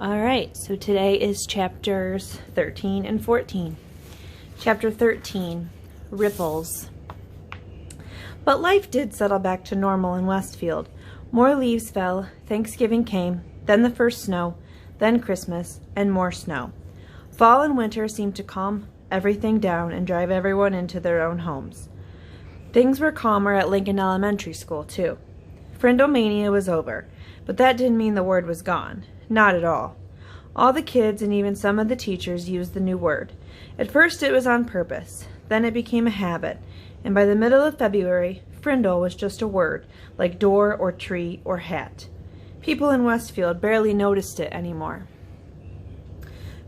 Alright, so today is chapters 13 and 14. Chapter 13, Ripples. But life did settle back to normal in Westfield. More leaves fell, Thanksgiving came, then the first snow, then Christmas, and more snow. Fall and winter seemed to calm everything down and drive everyone into their own homes. Things were calmer at Lincoln Elementary School, too. Frindle mania was over, but that didn't mean the word was gone. Not at all. All the kids and even some of the teachers used the new word. At first it was on purpose, then it became a habit, and by the middle of February, Frindle was just a word, like door or tree or hat. People in Westfield barely noticed it anymore.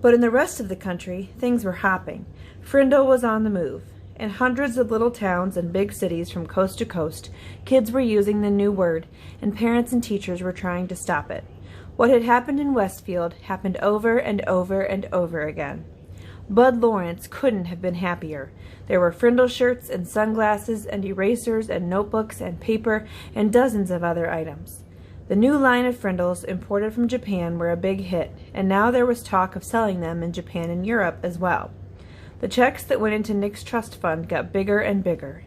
But in the rest of the country, things were hopping. Frindle was on the move. In hundreds of little towns and big cities from coast to coast, kids were using the new word, and parents and teachers were trying to stop it. What had happened in Westfield happened over and over and over again. Bud Lawrence couldn't have been happier. There were Frindle shirts and sunglasses and erasers and notebooks and paper and dozens of other items. The new line of Frindles imported from Japan were a big hit, and now there was talk of selling them in Japan and Europe as well. The checks that went into Nick's trust fund got bigger and bigger.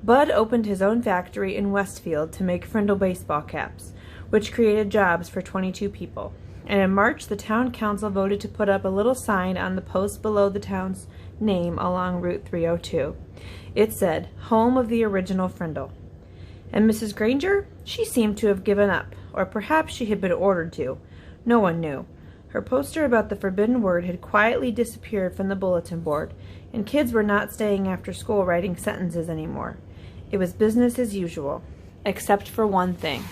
Bud opened his own factory in Westfield to make Frindle baseball caps, which created jobs for 22 people. And in March, the town council voted to put up a little sign on the post below the town's name along Route 302. It said, "Home of the original Frindle." And Mrs. Granger? She seemed to have given up, or perhaps she had been ordered to. No one knew. Her poster about the forbidden word had quietly disappeared from the bulletin board, and kids were not staying after school writing sentences anymore. It was business as usual, except for one thing.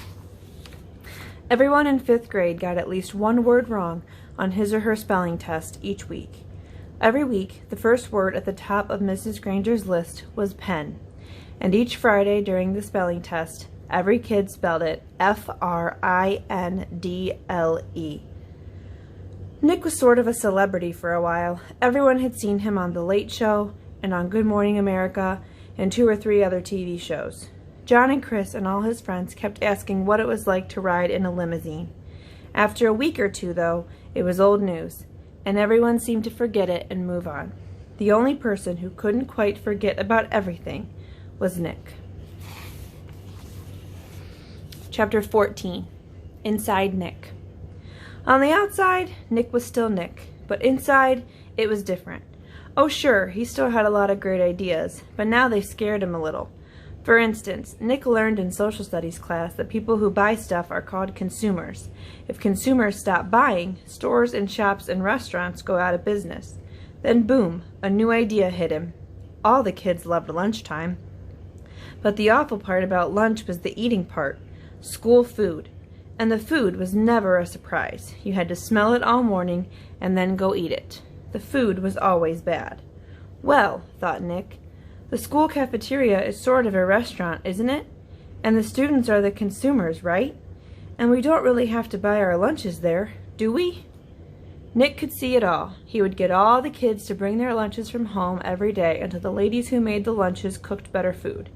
Everyone in 5th grade got at least one word wrong on his or her spelling test each week. Every week, the first word at the top of Mrs. Granger's list was pen, and each Friday during the spelling test, every kid spelled it Frindle. Nick was sort of a celebrity for a while. Everyone had seen him on The Late Show and on Good Morning America and 2 or 3 other TV shows. John and Chris and all his friends kept asking what it was like to ride in a limousine. After a week or two, though, it was old news, and everyone seemed to forget it and move on. The only person who couldn't quite forget about everything was Nick. Chapter 14, Inside Nick. On the outside, Nick was still Nick, but inside, it was different. Oh sure, he still had a lot of great ideas, but now they scared him a little. For instance, Nick learned in social studies class that people who buy stuff are called consumers. If consumers stop buying, stores and shops and restaurants go out of business. Then boom, a new idea hit him. All the kids loved lunchtime. But the awful part about lunch was the eating part, school food. And the food was never a surprise. You had to smell it all morning and then go eat it. The food was always bad. Well, thought Nick, the school cafeteria is sort of a restaurant, isn't it? And the students are the consumers, right? And we don't really have to buy our lunches there, do we? Nick could see it all. He would get all the kids to bring their lunches from home every day until the ladies who made the lunches cooked better food.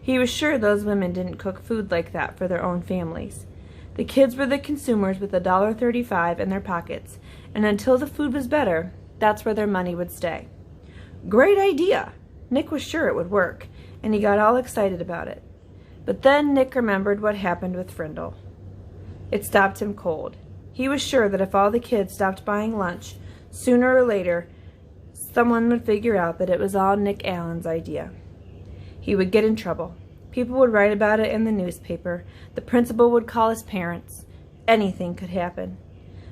He was sure those women didn't cook food like that for their own families. The kids were the consumers with $1.35 in their pockets, and until the food was better, that's where their money would stay. Great idea! Nick was sure it would work, and he got all excited about it. But then Nick remembered what happened with Frindle. It stopped him cold. He was sure that if all the kids stopped buying lunch, sooner or later, someone would figure out that it was all Nick Allen's idea. He would get in trouble. People would write about it in the newspaper. The principal would call his parents. Anything could happen.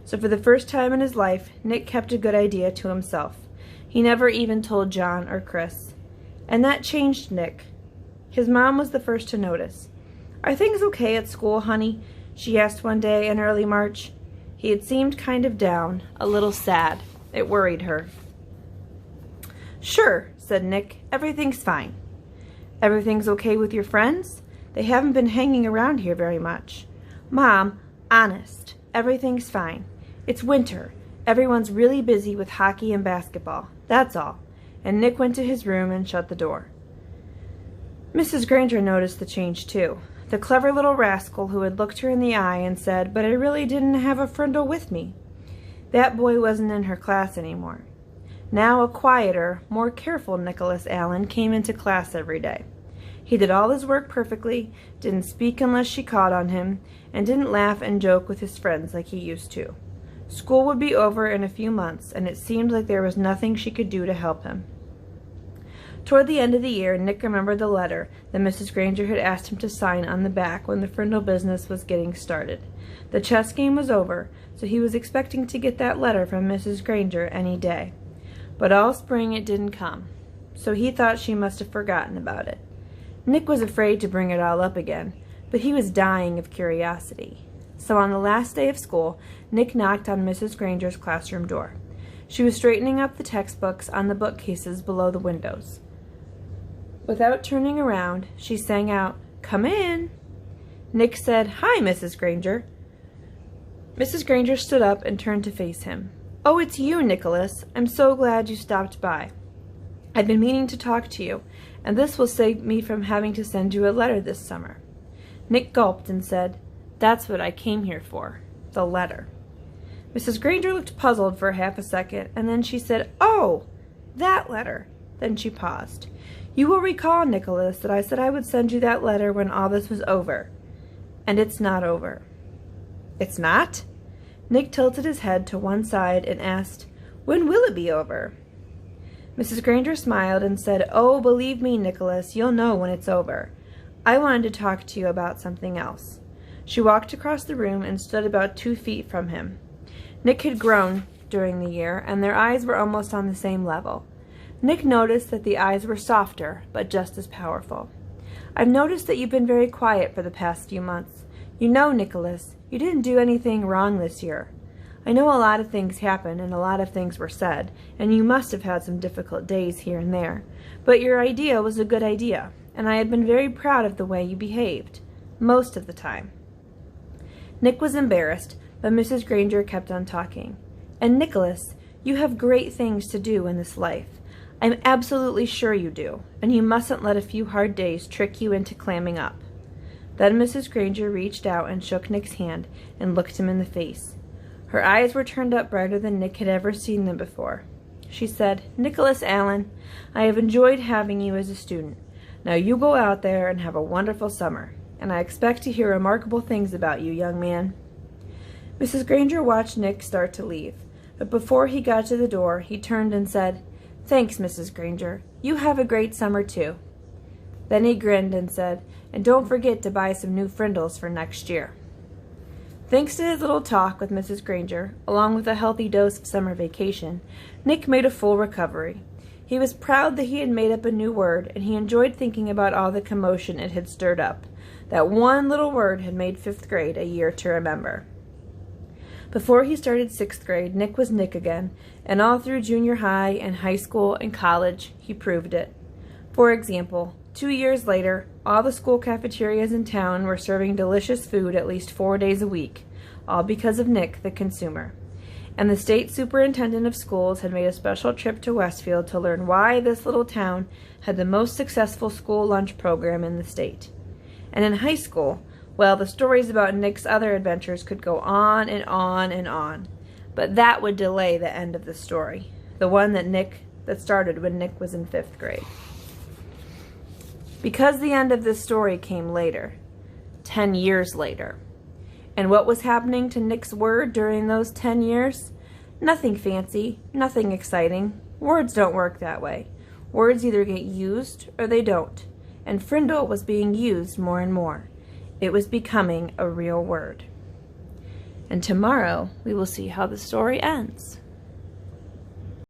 So for the first time in his life, Nick kept a good idea to himself. He never even told John or Chris. And that changed Nick. His mom was the first to notice. "Are things okay at school, honey?" she asked one day in early March. He had seemed kind of down, a little sad. It worried her. "Sure," said Nick. "Everything's fine." "Everything's okay with your friends? They haven't been hanging around here very much." "Mom, honest, everything's fine. It's winter. Everyone's really busy with hockey and basketball. That's all." And Nick went to his room and shut the door. Mrs. Granger noticed the change too. The clever little rascal who had looked her in the eye and said, "But I really didn't have a Frindle with me." That boy wasn't in her class anymore. Now a quieter, more careful Nicholas Allen came into class every day. He did all his work perfectly, didn't speak unless she called on him, and didn't laugh and joke with his friends like he used to. School would be over in a few months, and it seemed like there was nothing she could do to help him. Toward the end of the year, Nick remembered the letter that Mrs. Granger had asked him to sign on the back when the Frindle business was getting started. The chess game was over, so he was expecting to get that letter from Mrs. Granger any day. But all spring it didn't come, so he thought she must have forgotten about it. Nick was afraid to bring it all up again, but he was dying of curiosity. So on the last day of school, Nick knocked on Mrs. Granger's classroom door. She was straightening up the textbooks on the bookcases below the windows. Without turning around, she sang out, "Come in." Nick said, "Hi, Mrs. Granger." Mrs. Granger stood up and turned to face him. "Oh, it's you, Nicholas. I'm so glad you stopped by. I've been meaning to talk to you, and this will save me from having to send you a letter this summer." Nick gulped and said, "That's what I came here for, the letter." Mrs. Granger looked puzzled for half a second, and then she said, "Oh, that letter." Then she paused. "You will recall, Nicholas, that I said I would send you that letter when all this was over. And it's not over." "It's not?" Nick tilted his head to one side and asked, "When will it be over?" Mrs. Granger smiled and said, "Oh, believe me, Nicholas, you'll know when it's over. I wanted to talk to you about something else." She walked across the room and stood about 2 feet from him. Nick had grown during the year, and their eyes were almost on the same level. Nick noticed that the eyes were softer, but just as powerful. "I've noticed that you've been very quiet for the past few months. You know, Nicholas, you didn't do anything wrong this year. I know a lot of things happened and a lot of things were said, and you must have had some difficult days here and there. But your idea was a good idea, and I have been very proud of the way you behaved, most of the time." Nick was embarrassed, but Mrs. Granger kept on talking. "And Nicholas, you have great things to do in this life. I'm absolutely sure you do, and you mustn't let a few hard days trick you into clamming up." Then Mrs. Granger reached out and shook Nick's hand and looked him in the face. Her eyes were turned up brighter than Nick had ever seen them before. She said, "Nicholas Allen, I have enjoyed having you as a student. Now you go out there and have a wonderful summer, and I expect to hear remarkable things about you, young man." Mrs. Granger watched Nick start to leave, but before he got to the door, he turned and said, "Thanks, Mrs. Granger. You have a great summer, too." Then he grinned and said, "And don't forget to buy some new Frindles for next year." Thanks to his little talk with Mrs. Granger, along with a healthy dose of summer vacation, Nick made a full recovery. He was proud that he had made up a new word, and he enjoyed thinking about all the commotion it had stirred up. That one little word had made 5th grade a year to remember. Before he started 6th grade, Nick was Nick again, and all through junior high and high school and college, he proved it. For example, 2 years later, all the school cafeterias in town were serving delicious food at least 4 days a week, all because of Nick, the consumer. And the state superintendent of schools had made a special trip to Westfield to learn why this little town had the most successful school lunch program in the state. And in high school, well, the stories about Nick's other adventures could go on and on and on. But that would delay the end of the story, the one that started when Nick was in 5th grade. Because the end of this story came later, 10 years later. And what was happening to Nick's word during those 10 years? Nothing fancy, nothing exciting. Words don't work that way. Words either get used or they don't. And Frindle was being used more and more. It was becoming a real word. And tomorrow we will see how the story ends.